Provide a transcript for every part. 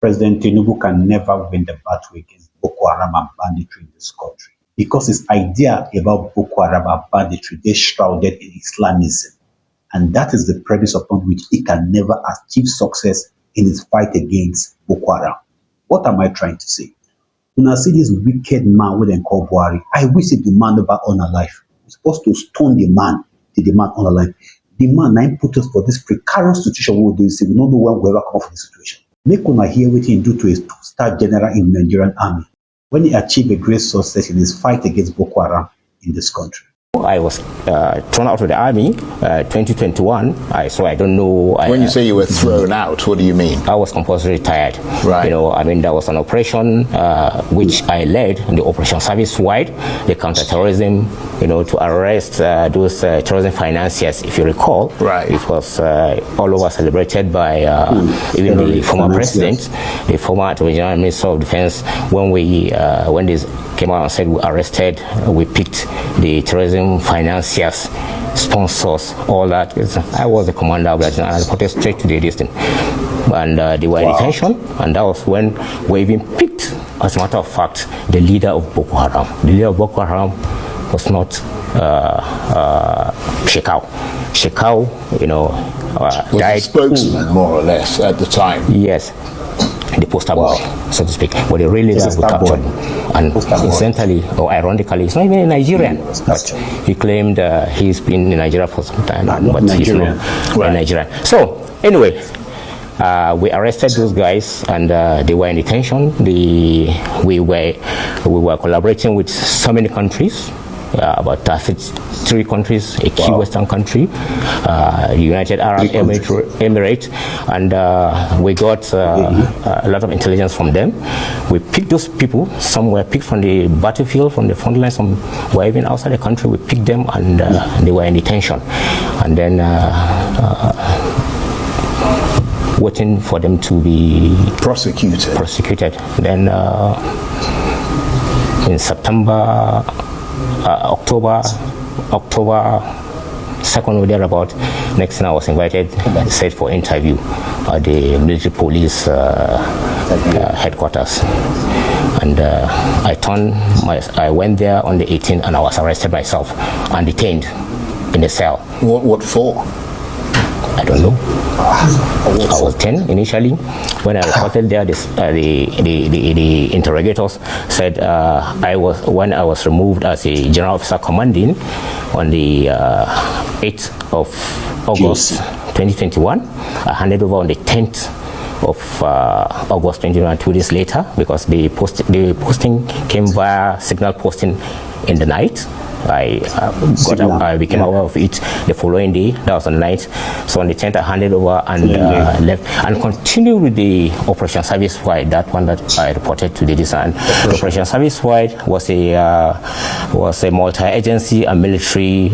President Tinubu can never win the battle against Boko Haram and banditry in this country because his idea about Boko Haram and banditry, they're shrouded in Islamism. And that is the premise upon which he can never achieve success in his fight against Boko Haram. What am I trying to say? When I see this wicked man with a call Buhari, I wish the man never on a life. We're supposed to stone the man till the man on a life. The man now put us for this precarious situation we do. We don't know when we ever come up from the situation. Make una hear what he do to a two-star general in the Nigerian army when he achieved a great success in his fight against Boko Haram in this country. I was thrown out of the army 2021. So I don't know. When you say you were thrown out, what do you mean? I was compulsory retired. Right. You know, I mean, there was an operation which I led, the operation service-wide, the counter-terrorism, you know, to arrest those terrorism financiers, if you recall. Right. It was all over celebrated by even the former president, the former Attorney General Minister of Defense, when they came out and said we arrested, we picked the terrorism financiers, sponsors, all that. I was the commander of that, and I reported straight to the distance. And they were in detention, and that was when we even picked, as a matter of fact, the leader of Boko Haram. The leader of Boko Haram was not Shekau. Shekau, you know, was died. a spokesman, more or less, at the time. Yes. The poster boy, so to speak, but the really guy we captured. And incidentally, or ironically, he's not even a Nigerian, but he claimed he's been in Nigeria for some time, but he's not Nigerian. So anyway, we arrested those guys, and they were in detention. We were collaborating with so many countries. About 3 countries, a key Western country, United Arab Emirates, and we got a lot of intelligence from them. We picked those people. Some were picked from the battlefield, from the front line. Some were even outside the country. We picked them, and they were in detention. And then waiting for them to be prosecuted. Then in September, October 2nd or thereabout, next thing I was invited, said for interview at the military police headquarters. And I went there on the 18th, and I was arrested myself and detained in a cell. What for? I don't know. I was 10 initially. When I reported there, the interrogators said when I was removed as a general officer commanding on the 8th of August 2021. I handed over on the 10th of August 2021, 2 days later, because the posting came via signal posting in the night. I became aware of it the following day. That was on the 9th. So on the 10th, I handed over and left and continued with the Operation Service Wide. That one that I reported to the design. Operation Service Wide was a multi-agency and military,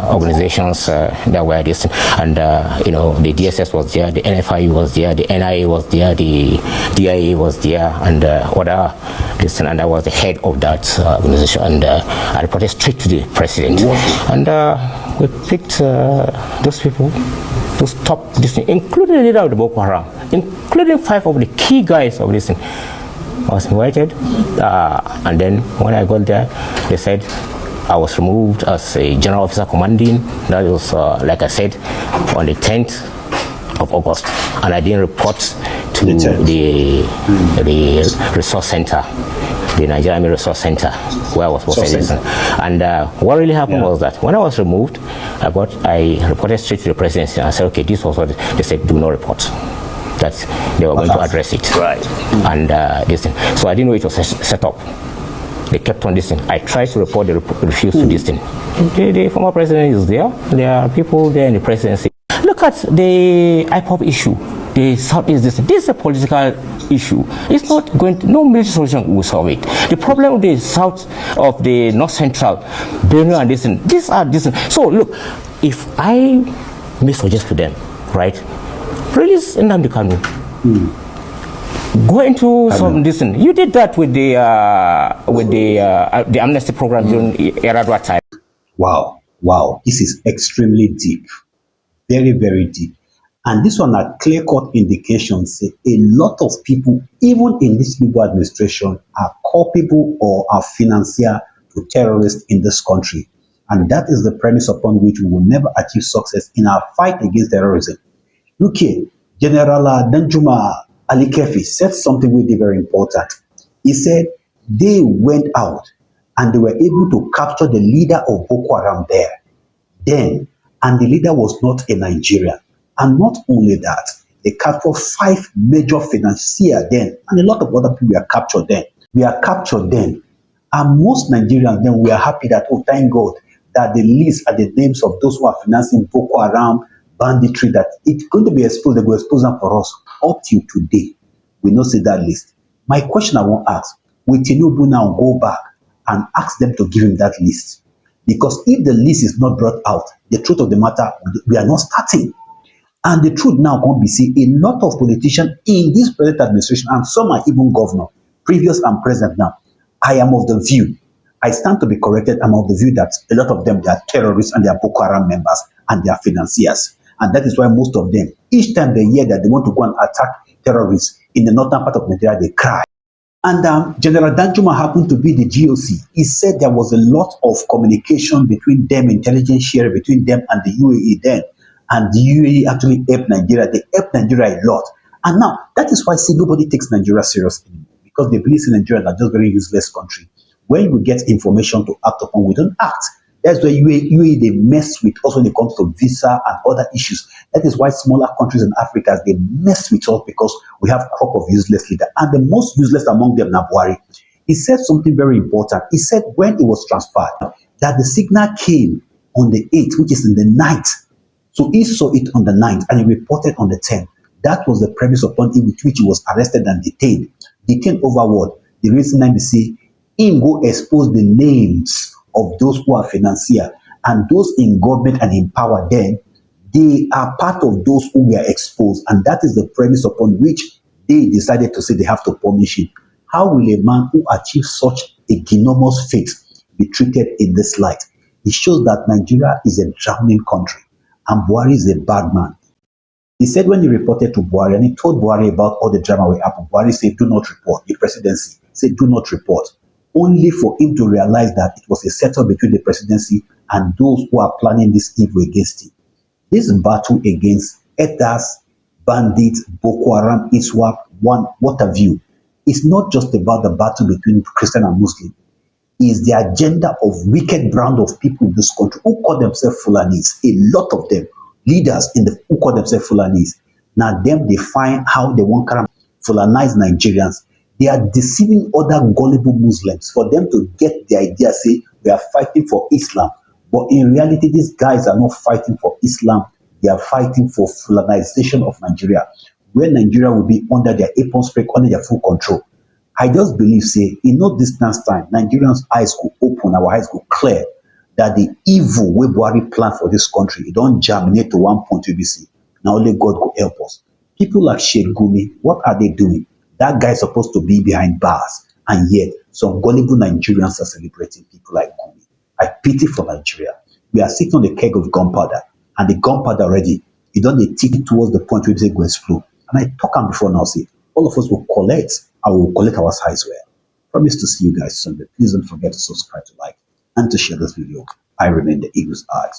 organizations that were this, and the DSS was there, the NFI was there, the NIA was there, the DIA was there, and other this, and I was the head of that organization. And I reported straight to the president, and we picked those people, those top, including the leader of the Boko Haram, including 5 of the key guys of this thing. I was invited, and then when I got there, they said I was removed as a general officer commanding. That was, like I said, on the 10th of August, and I didn't report to the resource center, the Nigerian Resource Center, where I was posted. And what really happened was that when I was removed, I reported straight to the presidency, and I said, okay, this was what they said, do not report. That they were going to address it. Right. And this thing. So I didn't know it was set up. They kept on this thing. I tried to report, they refused to this thing. The former president is there. There are people there in the presidency. Look at the IPOP issue. The Southeast, this is a political issue. It's not going to, no military solution will solve it. The problem with the south of the north central, Benue and these are this. So look, if I may suggest to them, right, release Nnamdi Kanu. Go into some distance. You did that with the amnesty program during Yaradua time. Wow, this is extremely deep, very, very deep. And this one are clear-cut indications say a lot of people, even in this Tinubu administration, are culpable or are financier to terrorists in this country. And that is the premise upon which we will never achieve success in our fight against terrorism. Look here, General Danjuma Ali Keffi said something really very important. He said they went out and they were able to capture the leader of Boko Haram there. Then, and the leader was not a Nigerian. And not only that, they captured 5 major financiers then, and a lot of other people were captured then. We are captured then. And most Nigerians then, we are happy that, oh, thank God, that the list and the names of those who are financing Boko Haram, banditry, that it's going to be exposed, they will expose them for us. Up till today, we don't see that list. My question I want to ask, will Tinubu now go back and ask them to give him that list? Because if the list is not brought out, the truth of the matter, we are not starting. And the truth now can be seen, a lot of politicians in this present administration, and some are even governor, previous and present now, I am of the view, I stand to be corrected, I'm of the view that a lot of them, they are terrorists and they are Boko Haram members and they are financiers. And that is why most of them, each time they hear that they want to go and attack terrorists in the northern part of Nigeria, they cry. And General Danjuma happened to be the GOC. He said there was a lot of communication between them, intelligence sharing between them and the UAE then. And the UAE actually helped Nigeria. They helped Nigeria a lot. And now, that is why, see, nobody takes Nigeria seriously anymore. Because they believe in Nigeria are just very useless country. When we get information to act upon, we don't act. That's why UAE they mess with us when it comes to visa and other issues. That is why smaller countries in Africa, they mess with us because we have a crop of useless leaders. And the most useless among them, Buhari. He said something very important. He said when it was transferred, that the signal came on the 8th, which is in the night. So he saw it on the 9th and he reported on the 10th. That was the premise upon which he was arrested and detained. Detained over what? The reason I say, him go expose the names of those who are financier and those in government and in power then, they are part of those who were exposed. And that is the premise upon which they decided to say they have to punish him. How will a man who achieves such a ginormous fate be treated in this light? It shows that Nigeria is a drowning country and Buhari is a bad man. He said when he reported to Buhari and he told Buhari about all the drama will happen, Buhari said, do not report. The presidency said, do not report. Only for him to realize that it was a settle between the presidency and those who are planning this evil against him. This battle against Etas, bandits, Boko Haram, ISWAP, what have you, it's not just about the battle between Christian and Muslim. It's the agenda of wicked brand of people in this country who call themselves Fulanis. A lot of them, leaders who call themselves Fulanis. Now them, they find how they want to Fulanize Nigerians. They are deceiving other gullible Muslims for them to get the idea, say, we are fighting for Islam. But in reality, these guys are not fighting for Islam. They are fighting for Fulanization of Nigeria, where Nigeria will be under their apron spray, under their full control. I just believe, say, in no distance time, Nigerians' eyes will open, our eyes will clear, that the evil way Buhari planned for this country, it don't germinate to one point to be seen. Now only God could help us. People like Sheikh Gumi, what are they doing? That guy is supposed to be behind bars, and yet some gullible Nigerians are celebrating people like Gumi. I pity for Nigeria. We are sitting on a keg of gunpowder, and the gunpowder already, it don't tick towards the point where it go explode. And I talk on before now, say, all of us will collect, and we will collect our size well. Promise to see you guys soon, but please don't forget to subscribe, to like, and to share this video. I remain the Eagle's Eyes.